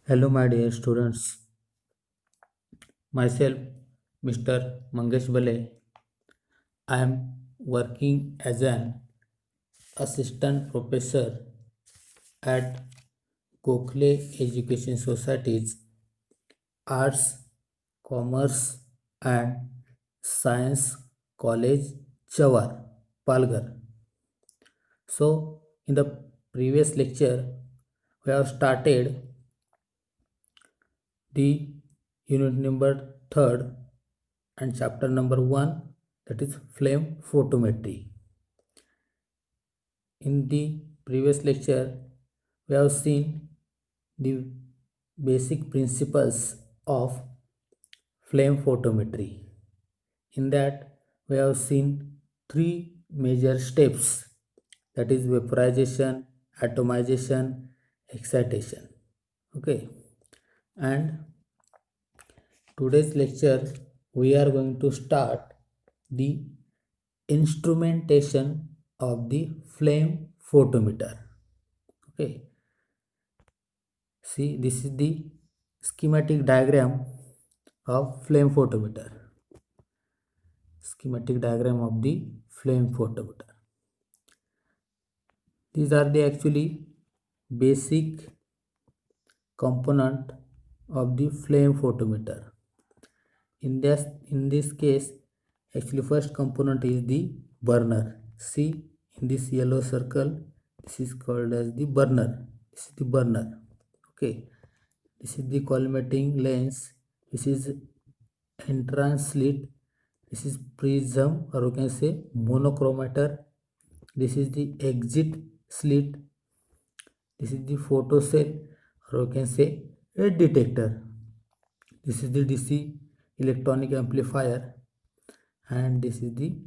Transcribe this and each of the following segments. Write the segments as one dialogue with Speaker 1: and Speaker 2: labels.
Speaker 1: Hello, my dear students. Myself, Mr. Mangesh Bale. I am working as an assistant professor at Gokhale Education Society's Arts, Commerce and Science College, Chawar, Palghar. So, in the previous lecture, we have started the unit number 3rd and chapter number 1, that is flame photometry. In the previous lecture we have seen the basic principles of flame photometry. In that we have seen three major steps, that is vaporization, atomization, excitation. Okay, and today's lecture we are going to start the instrumentation of the flame photometer. Okay, see, this is the schematic diagram of flame photometer. Schematic diagram of the flame photometer. These are the actually basic component of the flame photometer. In this case, actually first component is the burner. See, in this yellow circle, this is called as the burner. This is the burner. Okay, this is the collimating lens. This is entrance slit. This is prism, or you can say monochromator. This is the exit slit. This is the photocell, or you can say a detector. This is the DC electronic amplifier, and this is the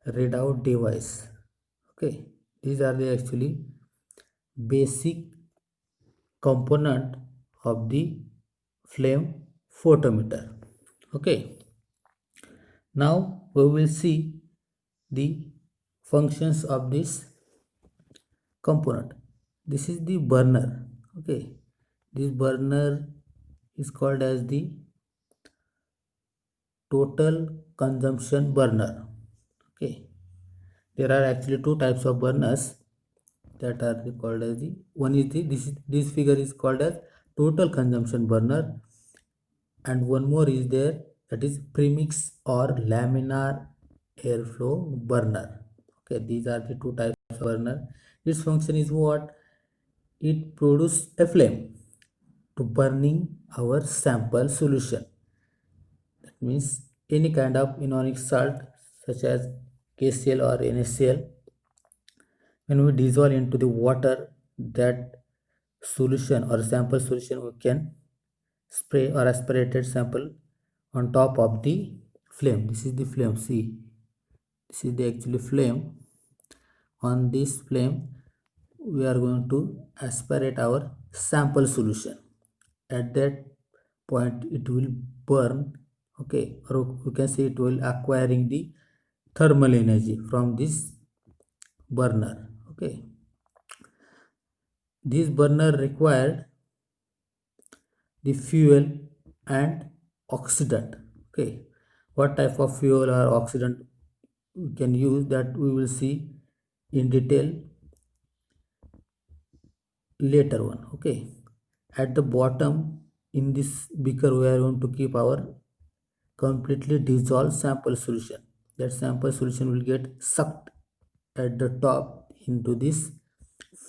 Speaker 1: readout device. Okay, these are the actually basic component of the flame photometer. Okay, now we will see the functions of this component. This is the burner. Okay, this burner is called as the total consumption burner. Okay, there are actually two types of burners that are called as the one is the this figure is called as total consumption burner, and one more is there, that is premix or laminar airflow burner. Okay, these are the two types of burner. Its function is what? It produces a flame to burning our sample solution. That means any kind of ionic salt such as KCl or NaCl, when we dissolve into the water, that solution or sample solution, we can spray or aspirated sample on top of the flame. This is the flame. See, this is the actually flame. On this flame we are going to aspirate our sample solution. At that point it will burn. Okay, or you can say it will acquiring the thermal energy from this burner. Okay, this burner required the fuel and oxidant. Okay, what type of fuel or oxidant we can use, that we will see in detail later on. Okay, at the bottom in this beaker we are going to keep our completely dissolved sample solution. That sample solution will get sucked at the top into this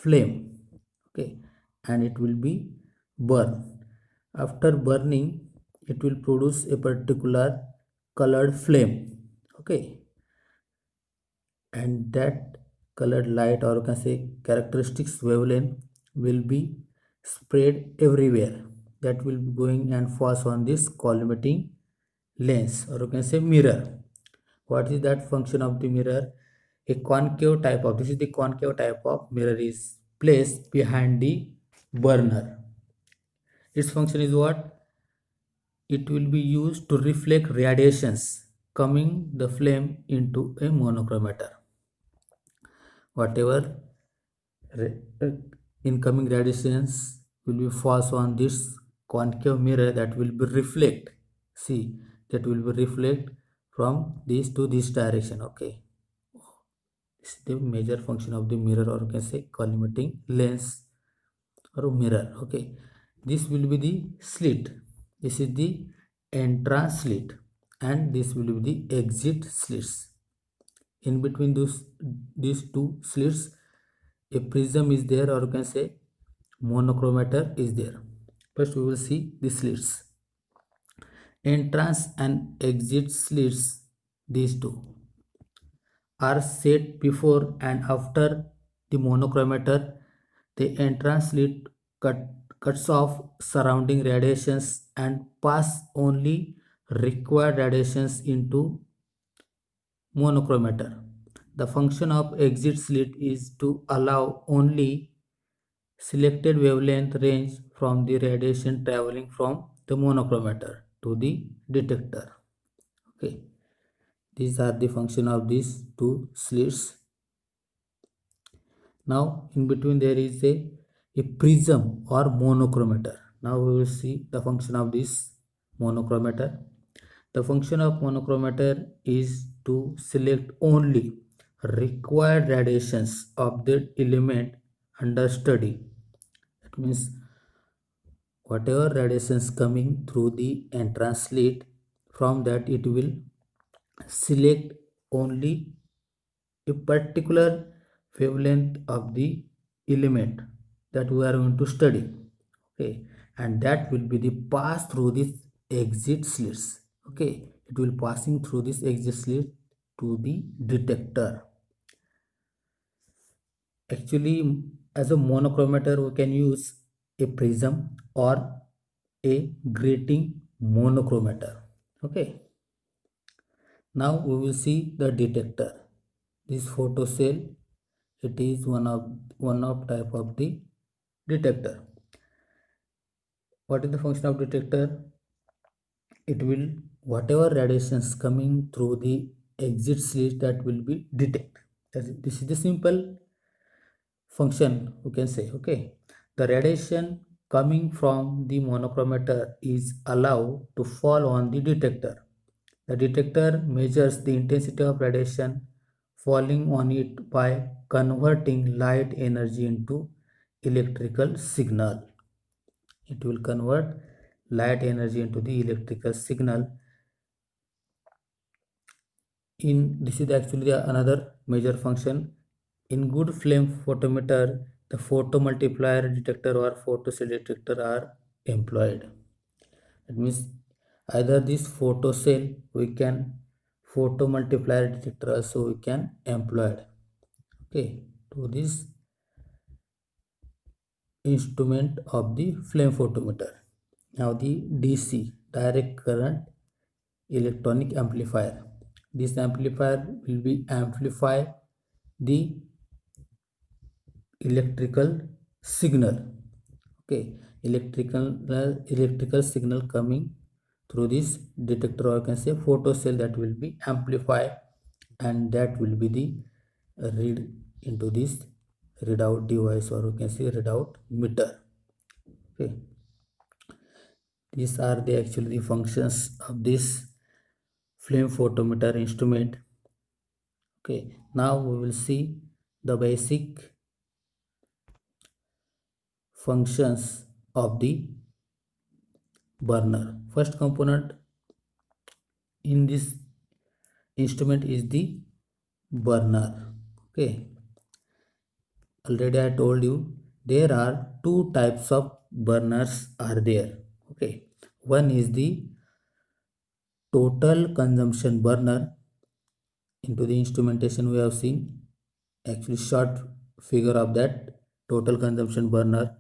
Speaker 1: flame. Okay, and it will be burned. After burning, it will produce a particular colored flame. Okay, and that colored light, or you can say characteristics wavelength, will be spread everywhere. That will be going and falls on this collimating lens, or you can say mirror. What is that function of the mirror? A concave type of, this is the concave type of mirror is placed behind the burner. Its function is what? It will be used to reflect radiations coming the flame into a monochromator. Whatever incoming radiations will be falls on this concave mirror, that will be reflect. See, that will be reflect from this to this direction. Okay, this is the major function of the mirror, or you can say collimating lens or mirror. Okay, this will be the slit. This is the entrance slit, and this will be the exit slits. In between these two slits, a prism is there, or you can say monochromator is there. First we will see the slits. Entrance and exit slits, these two are set before and after the monochromator. The entrance slit cuts off surrounding radiations and pass only required radiations into monochromator. The function of exit slit is to allow only selected wavelength range from the radiation traveling from the monochromator to the detector. Okay, these are the function of these two slits. Now in between there is a prism or monochromator. Now we will see the function of this monochromator. The function of monochromator is to select only required radiations of the element under study. That means whatever radiations coming through the entrance slit, from that it will select only a particular wavelength of the element that we are going to study. Okay, and that will be the pass through this exit slits. Okay, it will passing through this exit slit to the detector. Actually, as a monochromator we can use a prism or a grating monochromator. Okay, now we will see the detector. This photocell, it is one of type of the detector. What is the function of detector? It will, whatever radiations coming through the exit slit, that will be detect. This is the simple function you can say. Okay, the radiation coming from the monochromator is allowed to fall on the detector. The detector measures the intensity of radiation falling on it by converting light energy into electrical signal. It will convert light energy into the electrical signal. In this is actually another major function. In good flame photometer, the photomultiplier detector or photocell detector are employed. It means either this photocell we can, photomultiplier detector also we can employed. Okay, to this instrument of the flame photometer. Now the DC, direct current electronic amplifier. This amplifier will be amplify the electrical signal. Okay, electrical signal coming through this detector, or you can say photocell, that will be amplified, and that will be the read into this readout device, or you can say readout meter. Okay, these are the actually functions of this flame photometer instrument. Okay, now we will see the basic functions of the burner. First component in this instrument is the burner. Okay, already I told you there are two types of burners are there. Okay, one is the total consumption burner. Into the instrumentation we have seen actually short figure of that total consumption burner,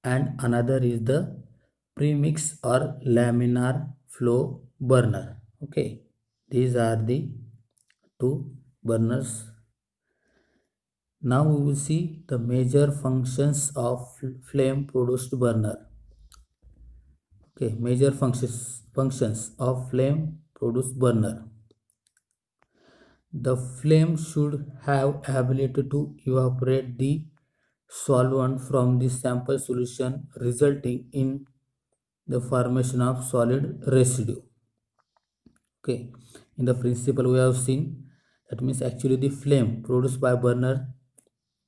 Speaker 1: and another is the premix or laminar flow burner. Okay, these are the two burners. Now we will see the major functions of flame produced burner. Okay, major functions of flame produced burner. The flame should have ability to evaporate the solvent from the sample solution, resulting in the formation of solid residue. Okay, in the principle we have seen, that means actually the flame produced by burner,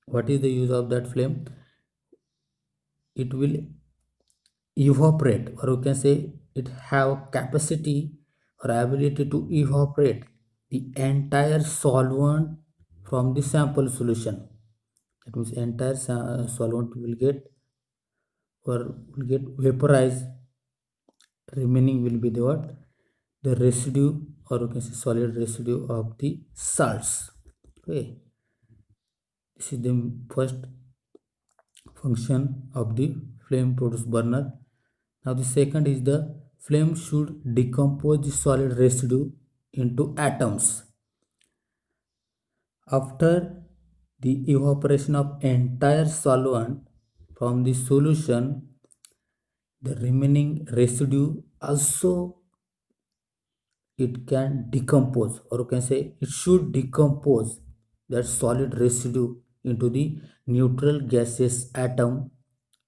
Speaker 1: what is the use of that flame? It will evaporate, or you can say it have capacity or ability to evaporate the entire solvent from the sample solution. That means entire solvent will get, or will get vaporized. Remaining will be the what? The residue, or you can say solid residue of the salts. Okay, this is the first function of the flame produced burner. Now the second is the flame should decompose the solid residue into atoms. After the evaporation of entire solvent from the solution, the remaining residue also it can decompose, or you can say it should decompose that solid residue into the neutral gaseous atom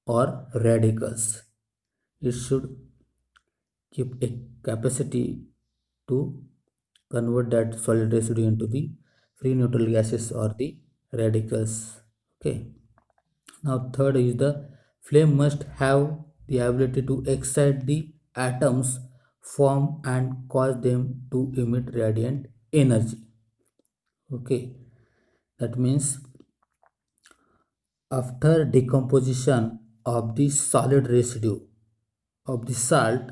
Speaker 1: or radicals. It should keep a capacity to convert that solid residue into the free neutral gases or the radicals. Okay, now third is the flame must have the ability to excite the atoms, form and cause them to emit radiant energy. Okay, that means after decomposition of the solid residue of the salt,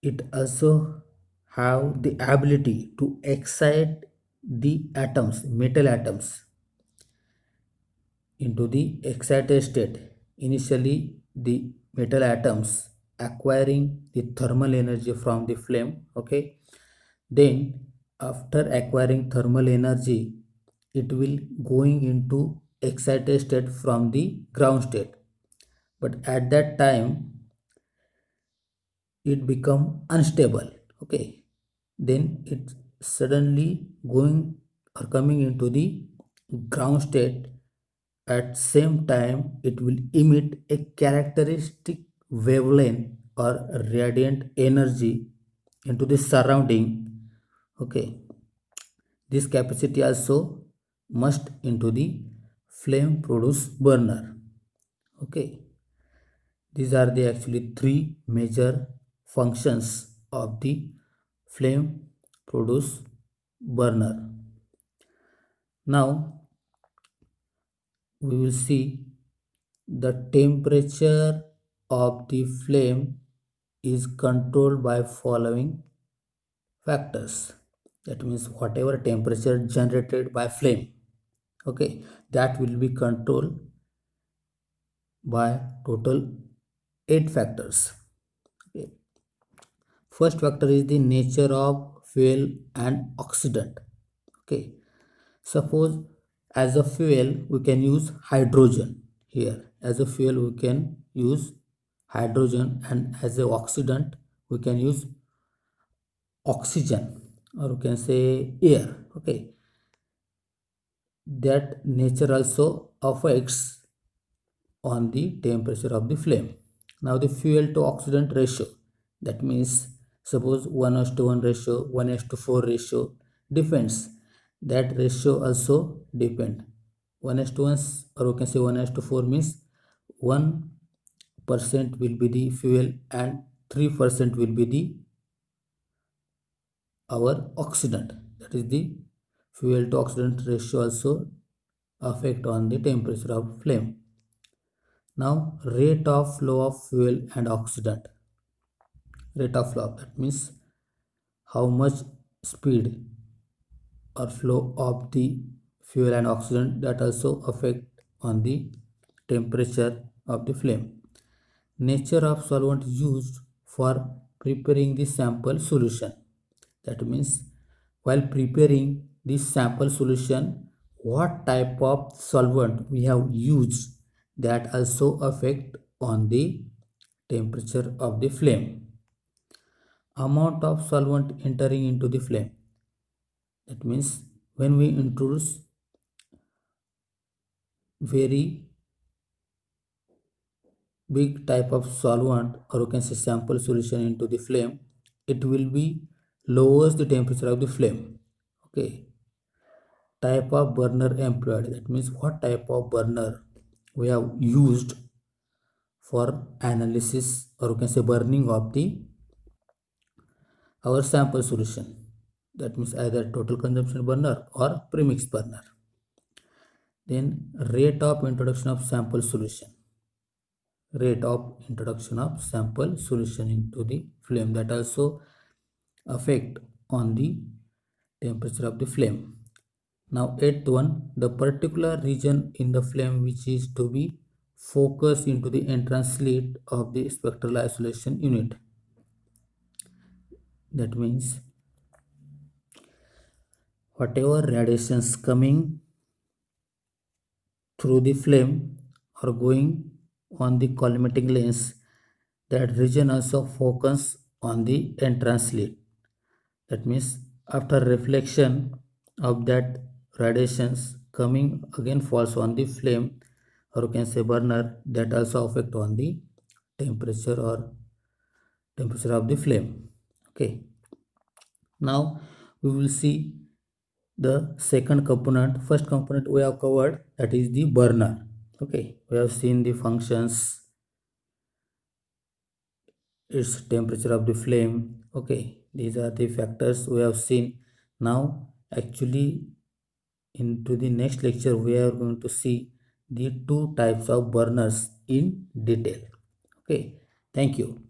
Speaker 1: it also have the ability to excite the atoms, metal atoms, into the excited state. Initially, the metal atoms acquiring the thermal energy from the flame. Okay, then after acquiring thermal energy, it will going into excited state from the ground state. But at that time, it become unstable. Okay, then it suddenly going or coming into the ground state. At same time, it will emit a characteristic wavelength or radiant energy into the surrounding. Okay, this capacity also must into the flame produce burner. Okay, these are the actually three major functions of the flame produce burner. Now we will see the temperature of the flame is controlled by following factors. That means whatever temperature generated by flame, okay, that will be controlled by total 8 factors. Okay. First factor is the nature of fuel and oxidant. Okay, suppose as a fuel we can use hydrogen. Here as a fuel we can use hydrogen, and as an oxidant we can use oxygen, or we can say air. Okay, that nature also affects on the temperature of the flame. Now the fuel to oxidant ratio, that means suppose 1:1 ratio, 1:4 ratio, depends. That ratio also depend. 1:1, or we can say 1:4 means 1% will be the fuel and 3% will be the our oxidant. That is the fuel to oxidant ratio also affect on the temperature of flame. Now, rate of flow of fuel and oxidant. Rate of flow, that means how much speed or flow of the fuel and oxidant, that also affect on the temperature of the flame. Nature of solvent used for preparing the sample solution. That means while preparing this sample solution, what type of solvent we have used, that also affect on the temperature of the flame. Amount of solvent entering into the flame. That means when we introduce very big type of solvent, or you can say sample solution, into the flame, it will be lowers the temperature of the flame. Okay, type of burner employed, that means what type of burner we have used for analysis, or you can say burning of the our sample solution, that means either total consumption burner or premix burner. Then rate of introduction of sample solution, rate of introduction of sample solution into the flame, that also affect on the temperature of the flame. Now eighth one, the particular region in the flame which is to be focused into the entrance slit of the spectral isolation unit. That means whatever radiations coming through the flame or going on the collimating lens, that region also focus on the entrance slit. That means after reflection of that radiations coming again falls on the flame, or you can say burner, that also affect on the temperature or temperature of the flame. Okay, now we will see the second component. First component we have covered, that is the burner. Okay, we have seen the functions, its temperature of the flame. Okay, these are the factors we have seen. Now actually into the next lecture we are going to see the two types of burners in detail. Okay, thank you.